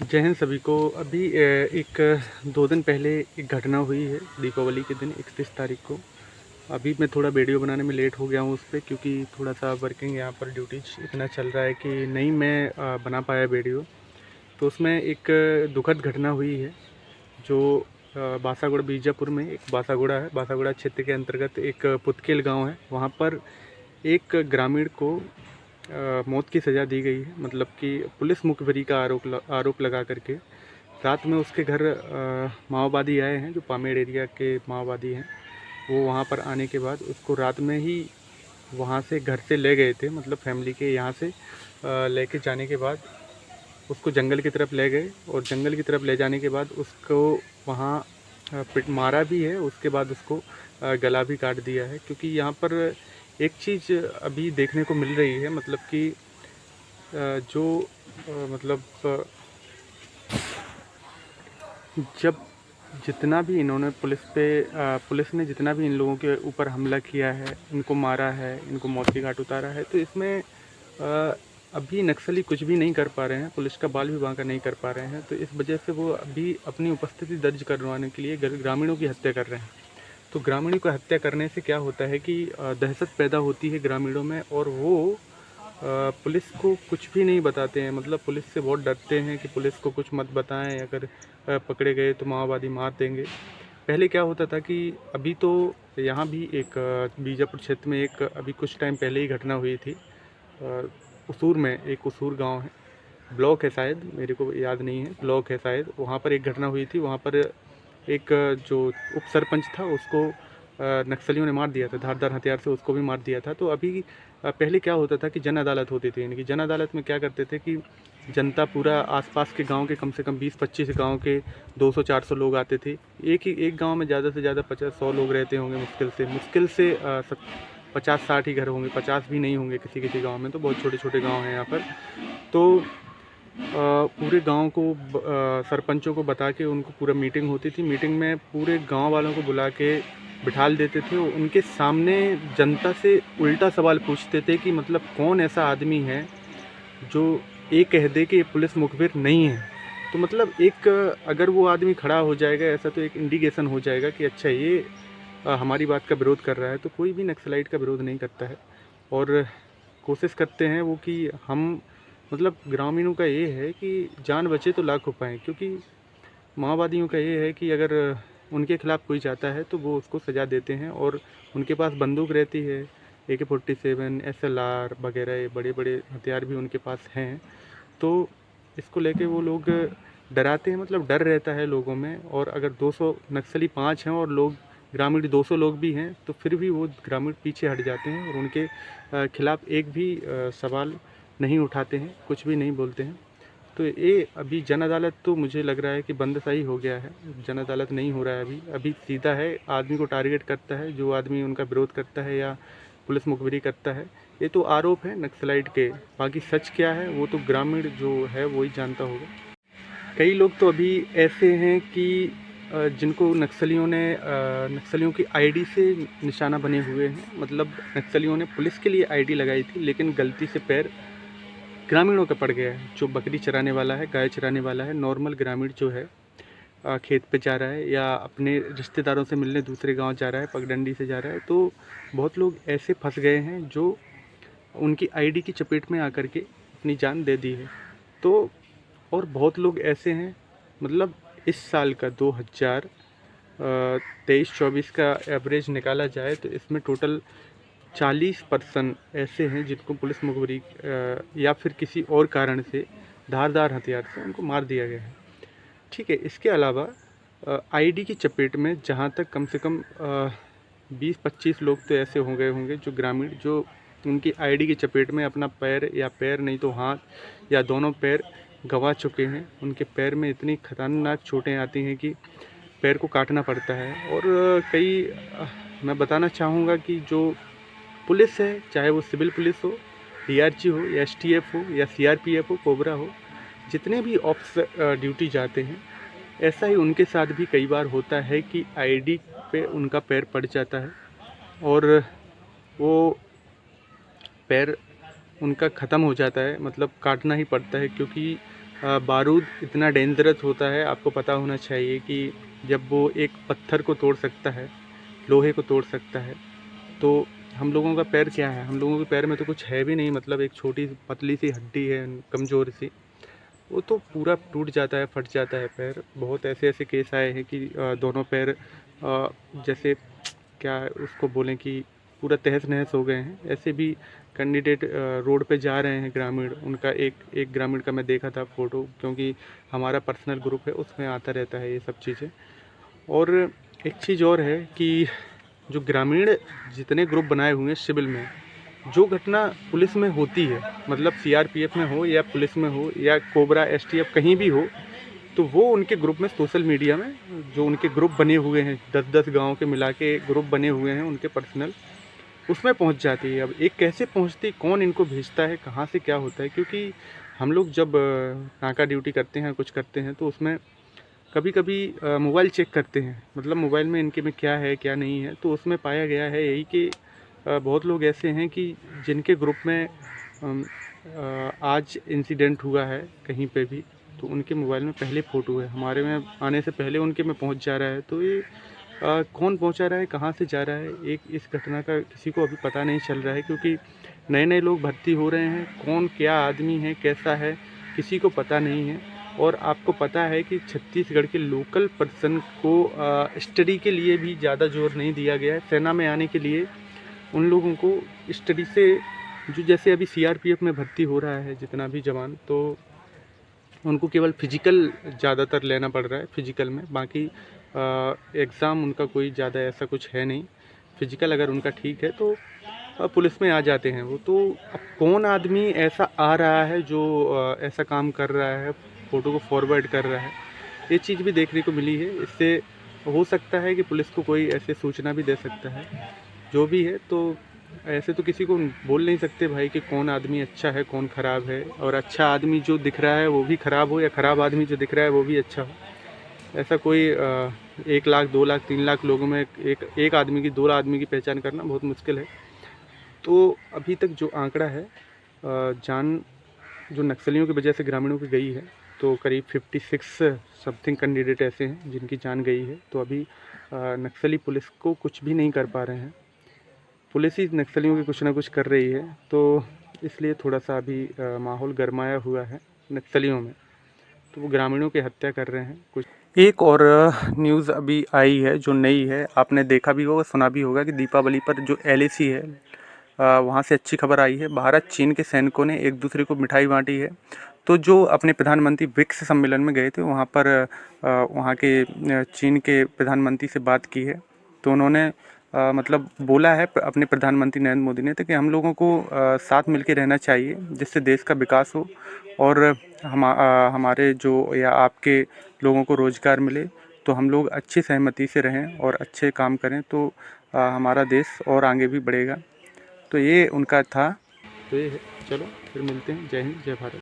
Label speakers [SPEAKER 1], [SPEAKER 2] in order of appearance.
[SPEAKER 1] जय हिंद सभी को। अभी एक 2 दिन पहले एक घटना हुई है दीपावली के दिन 31 तारीख को। अभी मैं थोड़ा वीडियो बनाने में लेट हो गया हूँ उस पे, क्योंकि थोड़ा सा वर्किंग यहाँ पर ड्यूटीज इतना चल रहा है कि नहीं मैं बना पाया वीडियो। तो उसमें एक दुखद घटना हुई है जो बासागुड़ा बीजापुर में एक बासागुड़ा है, बासागुड़ा क्षेत्र के अंतर्गत एक पुतकेल गाँव है। वहाँ पर एक ग्रामीण को मौत की सज़ा दी गई है। मतलब कि पुलिस मुखबिरी का आरोप लगा करके रात में उसके घर माओवादी आए हैं, जो पामेड़ एरिया के माओवादी हैं। वो वहाँ पर आने के बाद उसको रात में ही वहाँ से घर से ले गए थे, मतलब फैमिली के यहाँ से लेके जाने के बाद उसको जंगल की तरफ ले गए, और जंगल की तरफ ले जाने के बाद उसको वहाँ पिट मारा भी है। उसके बाद उसको गला भी काट दिया है। क्योंकि यहाँ पर एक चीज़ अभी देखने को मिल रही है, मतलब कि जो मतलब जब जितना भी इन्होंने पुलिस ने जितना भी इन लोगों के ऊपर हमला किया है, इनको मारा है, इनको मौत के घाट उतारा है, तो इसमें अभी नक्सली कुछ भी नहीं कर पा रहे हैं, पुलिस का बाल भी बांका नहीं कर पा रहे हैं। तो इस वजह से वो अभी अपनी उपस्थिति दर्ज करवाने के लिए ग्रामीणों की हत्या कर रहे हैं। तो ग्रामीणों को हत्या करने से क्या होता है कि दहशत पैदा होती है ग्रामीणों में, और वो पुलिस को कुछ भी नहीं बताते हैं। मतलब पुलिस से बहुत डरते हैं कि पुलिस को कुछ मत बताएं, अगर पकड़े गए तो माओवादी मार देंगे। पहले क्या होता था कि अभी तो यहाँ भी एक बीजापुर क्षेत्र में एक अभी कुछ टाइम पहले ही घटना हुई थी। उसूर में एक उसूर गांव है, ब्लॉक है शायद, मेरे को याद नहीं है, ब्लॉक है शायद। वहाँ पर एक घटना हुई थी। वहाँ पर एक जो उप सरपंच था उसको नक्सलियों ने मार दिया था, धारदार हथियार से उसको भी मार दिया था। तो अभी पहले क्या होता था कि जन अदालत होती थी। इनकी जन अदालत में क्या करते थे कि जनता पूरा आसपास के गांव के कम से कम 20-25 गांव के 200-400 लोग आते थे। एक गांव में ज़्यादा से ज़्यादा 50-100 लोग रहते होंगे, मुश्किल से 50-60 ही घर होंगे, 50 भी नहीं होंगे किसी किसी गांव में। तो बहुत छोटे छोटे गांव हैं यहाँ पर। तो पूरे गांव को सरपंचों को बता के उनको पूरा मीटिंग होती थी। मीटिंग में पूरे गांव वालों को बुला के बिठाल देते थे। उनके सामने जनता से उल्टा सवाल पूछते थे कि मतलब कौन ऐसा आदमी है जो ये कह दे कि ये पुलिस मुखबिर नहीं है। तो मतलब एक अगर वो आदमी खड़ा हो जाएगा ऐसा, तो एक इंडिकेशन हो जाएगा कि अच्छा ये हमारी बात का विरोध कर रहा है। तो कोई भी नक्सलाइट का विरोध नहीं करता है, और कोशिश करते हैं वो कि हम मतलब ग्रामीणों का ये है कि जान बचे तो लाख उपाय। क्योंकि माओवादियों का ये है कि अगर उनके खिलाफ़ कोई जाता है तो वो उसको सज़ा देते हैं, और उनके पास बंदूक रहती है, AK-47 SLR वगैरह बड़े बड़े हथियार भी उनके पास हैं। तो इसको लेके वो लोग डराते हैं, मतलब डर रहता है लोगों में। और अगर 200 नक्सली 5 हैं और लोग ग्रामीण 200 लोग भी हैं, तो फिर भी वो ग्रामीण पीछे हट जाते हैं और उनके खिलाफ़ एक भी सवाल नहीं उठाते हैं, कुछ भी नहीं बोलते हैं। तो ये अभी जन अदालत तो मुझे लग रहा है कि बंद सा ही हो गया है, जन अदालत नहीं हो रहा है अभी। अभी सीधा है, आदमी को टारगेट करता है जो आदमी उनका विरोध करता है या पुलिस मुखबिरी करता है। ये तो आरोप है नक्सलाइट के, बाकी सच क्या है वो तो ग्रामीण जो है वो ही जानता होगा। कई लोग तो अभी ऐसे हैं कि जिनको नक्सलियों की आईडी से निशाना बने हुए हैं। मतलब नक्सलियों ने पुलिस के लिए आईडी लगाई थी, लेकिन गलती से पैर ग्रामीणों का पड़ गया है। जो बकरी चराने वाला है, गाय चराने वाला है, नॉर्मल ग्रामीण जो है खेत पे जा रहा है या अपने रिश्तेदारों से मिलने दूसरे गांव जा रहा है, पगडंडी से जा रहा है, तो बहुत लोग ऐसे फंस गए हैं जो उनकी आईडी की चपेट में आकर के अपनी जान दे दी है। तो और बहुत लोग ऐसे हैं, मतलब इस साल का 2023-24 का एवरेज निकाला जाए तो इसमें टोटल 40% ऐसे हैं जिनको पुलिस मुखबिरी या फिर किसी और कारण से धारदार हथियार से उनको मार दिया गया है। ठीक है, इसके अलावा आईडी की चपेट में जहाँ तक कम से कम 20-25 लोग तो ऐसे हो गए होंगे जो ग्रामीण, जो उनकी आईडी की चपेट में अपना पैर, या पैर नहीं तो हाथ या दोनों पैर गंवा चुके हैं। उनके पैर में इतनी खतरनाक चोटें आती हैं कि पैर को काटना पड़ता है। और मैं बताना चाहूँगा कि जो पुलिस है, चाहे वो सिविल पुलिस हो, DRG हो या STF हो या CRPF हो, कोबरा हो, जितने भी ऑप्स ड्यूटी जाते हैं, ऐसा ही उनके साथ भी कई बार होता है कि आईडी पे उनका पैर पड़ जाता है और वो पैर उनका ख़त्म हो जाता है, मतलब काटना ही पड़ता है। क्योंकि बारूद इतना डेंजरस होता है, आपको पता होना चाहिए कि जब वो एक पत्थर को तोड़ सकता है, लोहे को तोड़ सकता है, तो हम लोगों का पैर क्या है, हम लोगों के पैर में तो कुछ है भी नहीं, मतलब एक छोटी पतली सी हड्डी है कमज़ोर सी, वो तो पूरा टूट जाता है, फट जाता है पैर। बहुत ऐसे ऐसे केस आए हैं कि दोनों पैर जैसे क्या उसको बोलें कि पूरा तहस नहस हो गए हैं। ऐसे भी कैंडिडेट रोड पे जा रहे हैं ग्रामीण, उनका एक ग्रामीण का मैं देखा था फ़ोटो, क्योंकि हमारा पर्सनल ग्रुप है उसमें आता रहता है ये सब चीज़ें। और एक चीज़ और है कि जो ग्रामीण जितने ग्रुप बनाए हुए हैं सिविल में, जो घटना पुलिस में होती है, मतलब सीआरपीएफ में हो या पुलिस में हो या कोबरा एसटीएफ कहीं भी हो, तो वो उनके ग्रुप में सोशल मीडिया में जो उनके ग्रुप बने हुए हैं 10-10 गांव के मिला के ग्रुप बने हुए हैं उनके पर्सनल, उसमें पहुंच जाती है। अब एक कैसे पहुंचती, कौन इनको भेजता है, कहाँ से क्या होता है, क्योंकि हम लोग जब नाका ड्यूटी करते हैं, कुछ करते हैं, तो उसमें कभी कभी मोबाइल चेक करते हैं, मतलब मोबाइल में इनके में क्या है क्या नहीं है, तो उसमें पाया गया है यही कि बहुत लोग ऐसे हैं कि जिनके ग्रुप में आज इंसिडेंट हुआ है कहीं पे भी, तो उनके मोबाइल में पहले फ़ोटो है, हमारे में आने से पहले उनके में पहुंच जा रहा है। तो ये कौन पहुंचा रहा है, कहाँ से जा रहा है, एक इस घटना का किसी को अभी पता नहीं चल रहा है, क्योंकि नए नए लोग भर्ती हो रहे हैं, कौन क्या आदमी है कैसा है किसी को पता नहीं है। और आपको पता है कि छत्तीसगढ़ के लोकल पर्सन को स्टडी के लिए भी ज़्यादा जोर नहीं दिया गया है। सेना में आने के लिए उन लोगों को स्टडी से, जो जैसे अभी सीआरपीएफ में भर्ती हो रहा है जितना भी जवान, तो उनको केवल फिजिकल ज़्यादातर लेना पड़ रहा है, फिजिकल में, बाकी एग्ज़ाम उनका कोई ज़्यादा ऐसा कुछ है नहीं। फिजिकल अगर उनका ठीक है तो पुलिस में आ जाते हैं वो। तो अब कौन आदमी ऐसा आ रहा है जो ऐसा काम कर रहा है, फ़ोटो को फॉरवर्ड कर रहा है, ये चीज़ भी देखने को मिली है। इससे हो सकता है कि पुलिस को कोई ऐसे सूचना भी दे सकता है, जो भी है। तो ऐसे तो किसी को बोल नहीं सकते भाई कि कौन आदमी अच्छा है कौन ख़राब है, और अच्छा आदमी जो दिख रहा है वो भी ख़राब हो, या ख़राब आदमी जो दिख रहा है वो भी अच्छा हो। ऐसा कोई 1 लाख 2 लाख 3 लाख लोगों में एक आदमी की, 2 आदमी की पहचान करना बहुत मुश्किल है। तो अभी तक जो आंकड़ा है, जान जो नक्सलियों की वजह से ग्रामीणों की गई है, तो करीब 56 समथिंग कैंडिडेट ऐसे हैं जिनकी जान गई है। तो अभी नक्सली पुलिस को कुछ भी नहीं कर पा रहे हैं, पुलिस ही नक्सलियों की कुछ ना कुछ कर रही है। तो इसलिए थोड़ा सा अभी माहौल गरमाया हुआ है नक्सलियों में, तो वो ग्रामीणों की हत्या कर रहे हैं कुछ। एक और न्यूज़ अभी आई है जो नई है, आपने देखा भी होगा सुना भी होगा कि दीपावली पर जो एलएसी है, वहाँ से अच्छी खबर आई है। भारत चीन के सैनिकों ने एक दूसरे को मिठाई बांटी है। तो जो अपने प्रधानमंत्री ब्रिक्स सम्मेलन में गए थे, वहाँ पर वहाँ के चीन के प्रधानमंत्री से बात की है। तो उन्होंने मतलब बोला है अपने प्रधानमंत्री नरेंद्र मोदी ने, तो कि हम लोगों को साथ मिलकर रहना चाहिए जिससे देश का विकास हो, और हमारे जो या आपके लोगों को रोज़गार मिले। तो हम लोग अच्छी सहमति से रहें और अच्छे काम करें, तो हमारा देश और आगे भी बढ़ेगा। तो ये उनका था। तो ये है, चलो फिर मिलते हैं। जय हिंद, जय भारत।